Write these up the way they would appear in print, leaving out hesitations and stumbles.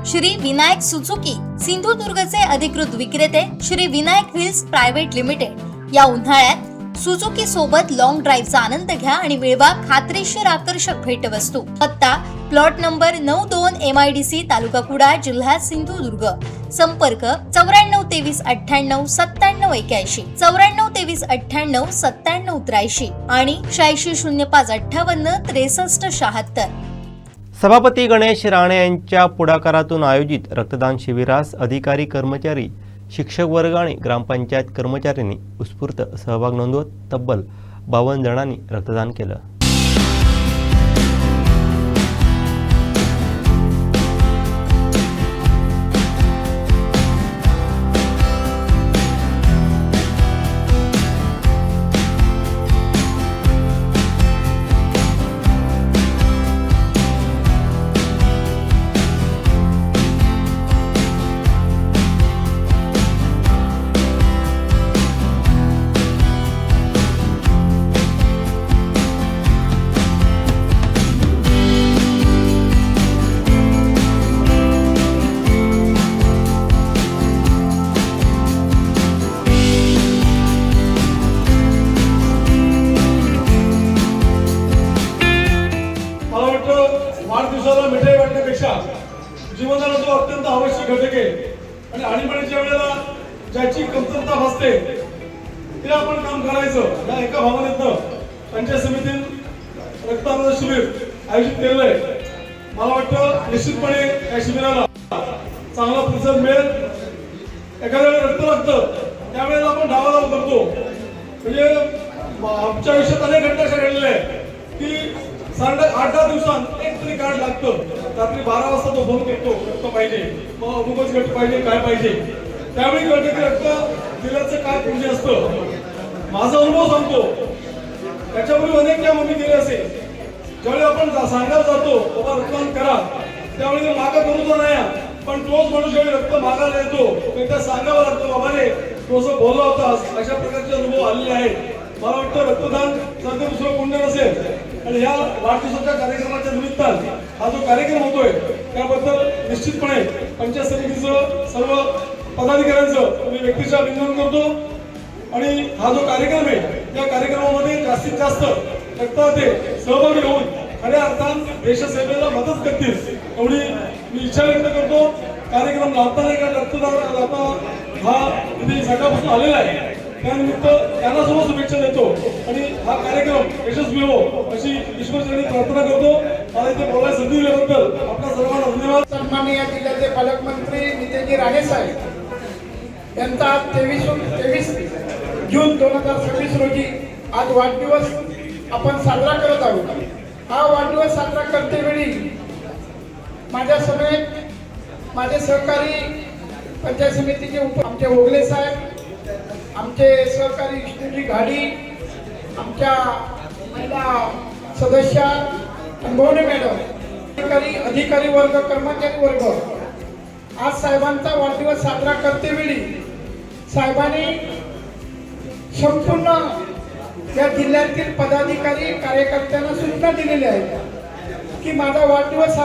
Shri Vinayak Suzuki सिंधुदुर्गचे अधिकृत विक्रेते Shri Vinayak wheels private limited या उन्हाळ्यात सुझुकी सोबत लॉंग ड्राईव्हचा आनंद घ्या आणि मिळवा खात्रीशीर आकर्षक भेटवस्तू। पत्ता प्लॉट नंबर 92 MIDC तालुका कुडाळ जिल्हा सिंधुदुर्ग। संपर्क 94 23 98 97 81 94 23 98 97 83 आणि 86 05 58 63 76। सभापती गणेश राणे यांच्या पुढाकारातून आयोजित रक्तदान शिबिरास अधिकारी, कर्मचारी, शिक्षक वर्ग आणि ग्रामपंचायत कर्मचाऱ्यांनी उत्स्फूर्त सहभाग नोंदवत तब्बल 52 जणांनी रक्तदान केलं। वाढदिवसाला मिठाई वाटण्यापेक्षा जीवनाला जो अत्यंत आवश्यक घटक आहे आणि आणीबाणीच्या वेळेला ज्याची कमतरता भासते ते आपण काम करायचं या एका भावनेतनं पंचायत समितीत रक्तदान शिबिर आयोजित केलेलं आहे। मला वाटतं निश्चितपणे या शिबिराला चांगला प्रतिसाद मिळेल। एखाद्या वेळेला रक्त लागतं त्यावेळेला आपण धावाधाव करतो, म्हणजे आमच्या आयुष्यात अनेक घटना अशा घडलेल्या आहेत की 8-10 दिवसांत एक तरी कार्ड लागतं। रात्री 12 वाजता तो फोन करतो रक्त पाहिजे, मग अमुकच गट पाहिजे, काय पाहिजे, त्यावेळी कळतं की रक्त दिल्याचं काय पुण्य असतं। माझा अनुभव सांगतो, त्याच्यापूर्वी अनेक ज्या मी गेले असेल, ज्यावेळी आपण सांगायला जातो बाबा रक्तदान करा, त्यावेळी मागा करू तर नाही, पण तोच माणूस ज्यावेळी रक्त मागायला येतो त्या सांगावं लागतं बाबाने तो असं बोलला होतास, अशा प्रकारचे अनुभव आलेले आहेत। मला वाटतं रक्तदान जर दुसरं पुण्य नसेल आणि या वाढदिवसाच्या कार्यक्रमाच्या निमित्तानं हा जो कार्यक्रम होतोय त्याबद्दल निश्चितपणे पंचायत समितीचं सर्व पदाधिकाऱ्यांचं मी व्यक्तिशः अभिनंदन करतो। आणि हा जो कार्यक्रम आहे त्या कार्यक्रमामध्ये जास्तीत जास्त रक्तदाते सहभागी होऊन खऱ्या अर्थानं देशसेवेला मदत करतील एवढी मी इच्छा व्यक्त करतो। कार्यक्रम लाभताना का रक्तदान हा इथे सकाळपासून आलेला आहे, त्यानिमित्त त्यांना सर्व शुभेच्छा देतो आणि हा कार्यक्रम यशस्वी हो अशी ईश्वरचरणी प्रार्थना करतो। मला इथे बोलायला संधी दिल्याबद्दल आपल्या सर्वांना धन्यवाद। सन्माननीय जिल्ह्याचे पालकमंत्री नितेशजी राणे साहेब यांचा 23 जून 2026 रोजी आज वाढदिवस आपण साजरा करत आहोत। हा वाढदिवस साजरा करतेवेळी माझ्या समेत माझे सहकारी पंचायत समितीचे आमचे ओगले साहेब, आमचे सहकारी विष्णुजी घाडी, आमच्या महिला सदस्य अनुभवने मॅडम, अधिकारी वर्ग, कर्मचारी वर्ग, आज साहेबांचा वाढदिवस साजरा करतेवेळी साहेबांनी संपूर्ण या जिल्ह्यातील पदाधिकारी कार्यकर्त्यांना सूचना दिलेल्या आहेत की माझा वाढदिवस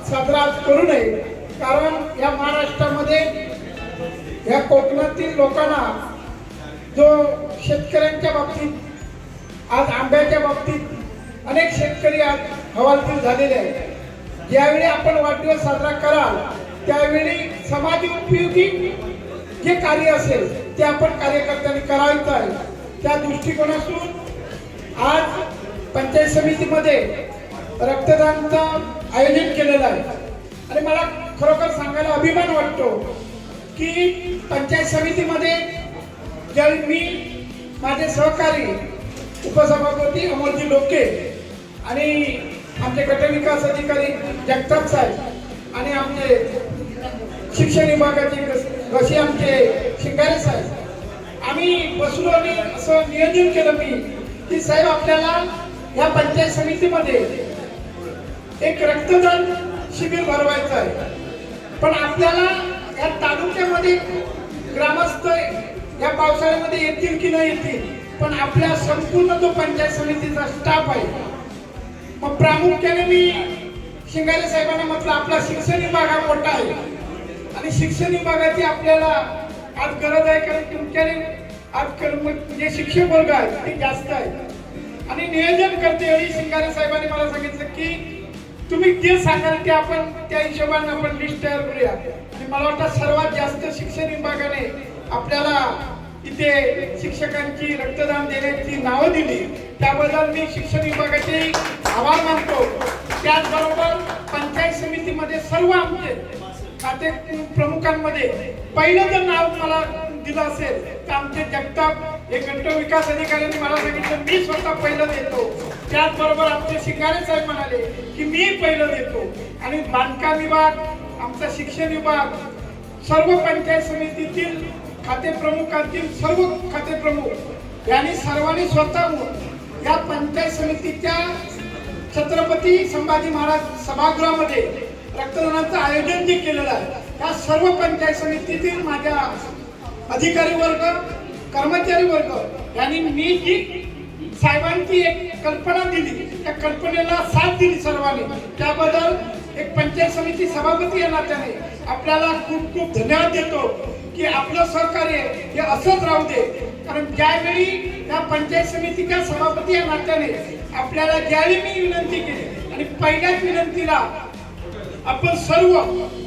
साजरा करू नये, कारण या महाराष्ट्रामध्ये या कोकणातील लोकांना जो शेतकऱ्यांच्या बाबतीत आज आंब्याच्या बाबतीत अनेक शेतकरी आज हवालदिल झालेले आहेत। ज्यावेळी आपण वाढदिवस साजरा कराल त्यावेळी समाज उपयोगी जे कार्य असेल ते आपण कार्यकर्त्यांनी करायचं आहे। त्या दृष्टिकोनातून आज पंचायत समितीमध्ये रक्तदानाचं आयोजन केलेलं आहे आणि मला खरोखर सांगायला अभिमान वाटतो की पंचायत समितीमध्ये ज्यावेळी मी, माझे सहकारी उपसभापती अमोलजी लोके आणि आमचे गटविकास अधिकारी जगताप साहेब आणि आमचे शिक्षण विभागाचे घसे आमचे शिंगारे साहेब, आम्ही बसलो आणि असं नियोजन केलं मी की साहेब आपल्याला या पंचायत समितीमध्ये एक रक्तदान शिबिर भरवायचं आहे, पण आपल्याला या तालुक्यामध्ये ग्रामस्थ या पावसाळ्यामध्ये येतील की नाही येतील, पण आपल्या संपूर्ण जो पंचायत समितीचा स्टाफ आहे, मग प्रामुख्याने मी शिंगारे साहेबांना म्हटलं आपला शिक्षण विभाग हा मोठा आहे आणि शिक्षण विभागाची आपल्याला आज गरज आहे, कारण तुमच्याने आज जे शिक्षक वर्ग आहे ते जास्त आहे. आणि नियोजन करते वेळी शिंगारे साहेबांनी मला सांगितलं की तुम्ही जे सांगाल ते आपण त्या हिशोबाने आपण लिस्ट तयार करूया. आणि मला वाटतं सर्वात जास्त शिक्षण विभागाने आपल्याला इथे शिक्षकांची रक्तदान देण्याची नावं दिली, त्याबद्दल मी शिक्षण विभागाचे आभार मानतो. त्याचबरोबर पंचायत समितीमध्ये सर्व आमचे खाते प्रमुखांमध्ये पहिलं जर नाव मला दिलं असेल तर आमचे जगताप हे गट विकास अधिकाऱ्यांनी मला सांगितलं मी स्वतः पहिलं देतो. त्याचबरोबर आमचे शिंगारे साहेब म्हणाले की मी पहिलं देतो. आणि बांधकाम विभाग, आमचा शिक्षण विभाग, सर्व पंचायत समितीतील खाते प्रमुखांतील सर्व खाते प्रमुख यांनी सर्वांनी स्वतःहून या पंचायत समितीच्या छत्रपती संभाजी महाराज सभागृहामध्ये रक्तदानाचं आयोजन जे केलेलं आहे त्या सर्व पंचायत समितीतील माझ्या अधिकारी वर्ग, कर्मचारी वर्ग यांनी मी जी साहेबांची एक कल्पना दिली त्या कल्पनेला साथ दिली सर्वांनी. त्याबद्दल एक पंचायत समिती सभापती या नात्याने आपल्याला खूप खूप धन्यवाद देतो की आपलं सहकार्य हे असंच राहू दे. कारण ज्यावेळी त्या पंचायत समितीच्या सभापती या नात्याने आपल्याला ज्यावेळी मी विनंती केली आणि पहिल्याच विनंतीला आपण सर्व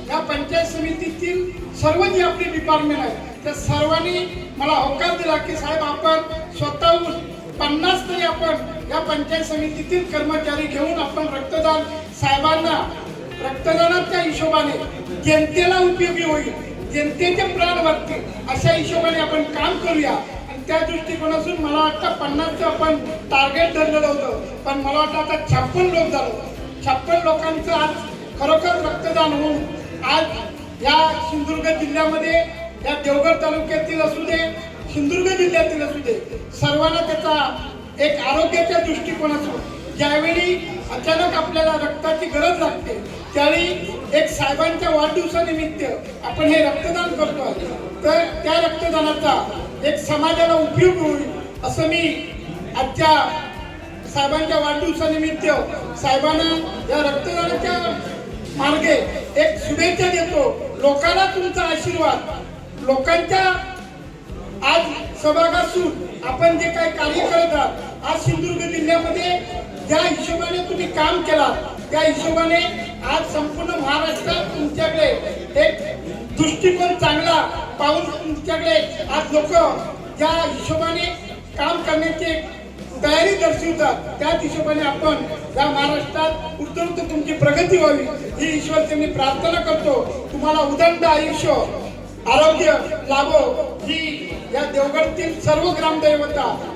या पंचायत समितीतील सर्व जे आपले डिपार्टमेंट आहे त्या सर्वांनी मला होकार दिला की साहेब आपण स्वतःहून 50 तरी आपण या पंचायत समितीतील कर्मचारी घेऊन आपण रक्तदान साहेबांना रक्तदानाच्या हिशोबाने जनतेला उपयोगी होईल, जनतेचे प्राण वाचतील अशा हिशोबाने आपण काम करूया. आणि त्या दृष्टिकोनातून मला वाटतं 50चं आपण टार्गेट धरलेलं होतं, पण मला वाटतं आता 56 लोक झालं. 56 लोकांचं आज खरोखर रक्तदान होऊन आज या सिंधुदुर्ग जिल्ह्यामध्ये या देवगड तालुक्यातील असू दे, सिंधुदुर्ग जिल्ह्यातील असू दे, सर्वांना त्याचा एक आरोग्याच्या दृष्टिकोनातून ज्यावेळी अचानक आपल्याला रक्ताची गरज लागते त्यावेळी एक साहेबांच्या वाढदिवसानिमित्त आपण हे रक्तदान करतो. तर त्या रक्तदानाचा एक समाजाला उपयोग होईल असं मी आजच्या साहेबांच्या वाढदिवसानिमित्त साहेबांना या रक्तदानाच्या मार्गे एक शुभेच्छा देतो. लोकांना तुमचा आशीर्वाद, लोकांच्या आज सभागासून आपण जे काही कार्य करत आहात आज सिंधुदुर्ग जिल्ह्यामध्ये ज्या हिशोबाने तुम्ही काम केला त्या हिशोबाने आज संपूर्ण महाराष्ट्रात तुमच्याकडे एक दृष्टिकोन चांगला पाहून तुमच्याकडे आज लोक ज्या हिशोबाने काम करण्याची तयारी दर्शवतात त्याच हिशोबाने आपण या महाराष्ट्रात उत्तरोत्तर तुमची प्रगती व्हावी ही ईश्वरची मी प्रार्थना करतो. तुम्हाला उदंड आयुष्य आरोग्य लाभो ही या देवगडतील सर्व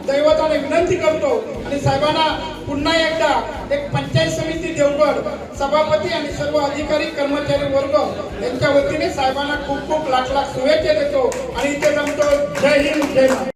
दैवताने विनंती करतो. आणि साहेबांना पुन्हा एकदा एक पंचायत समिती देवगड सभापती आणि सर्व अधिकारी कर्मचारी वर्ग यांच्या वतीने साहेबांना खूप खूप लाख लाख शुभेच्छा देतो आणि इथे जमतो. जय हिंद, जय महाराष्ट्र.